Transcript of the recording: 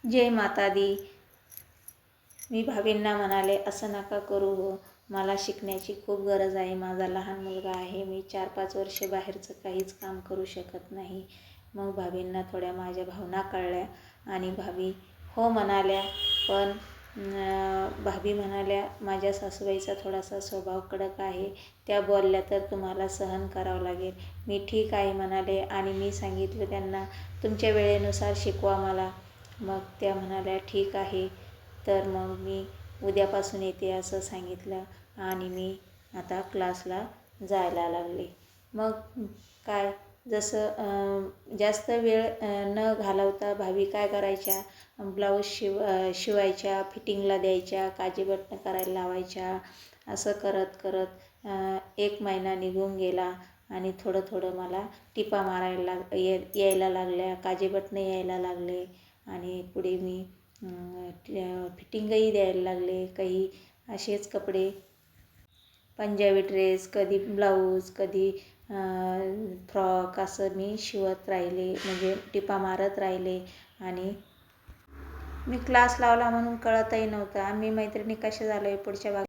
जय माता दी. मी भाभींना म्हणाले, असं नका करू हो, मला शिकण्याची खूप गरज आहे. माझा लहान मुलगा आहे. मी 4-5 वर्ष बाहेरचं काहीच काम करू शकत नाही. मग भाभींना थोड्या माझ्या भावना कळल्या आणि भाभी हो म्हणाल्या. पण भाभी म्हणाल्या, माझ्या सासूबाईचा थोडासा स्वभाव कडक आहे. त्या बोलल्या तर तुम्हाला सहन करावं लागेल. मी ठीक आहे म्हणाले आणि मी सांगितलं त्यांना, तुमच्या वेळेनुसार शिकवा मला. मग त्या म्हणाल्या, ठीक आहे. तर मग मी उद्यापासून येते असं सांगितलं आणि मी आता क्लासला जायला लागले. मग काय, जसं जास्त वेळ न घालवता भाभी काय करायच्या, ब्लाऊज शिवायच्या, फिटिंगला द्यायच्या, काजीबटणं करायला लावायच्या. असं करत करत 1 महिना निघून गेला आणि थोडं थोडं मला टिपा मारायला यायला लागल्या, काजीबटणं यायला लागले आणि पुढे मी फिटिंगही द्यायला लागले. काही असेच कपडे, पंजाबी ड्रेस, कधी ब्लाऊज, कधी फ्रॉक असं मी शिवत राहिले, म्हणजे टिपा मारत राहिले. आणि मी क्लास लावला म्हणून कळतही नव्हतं. आम्ही मैत्रिणी कशा झालो आहे पुढच्या भागात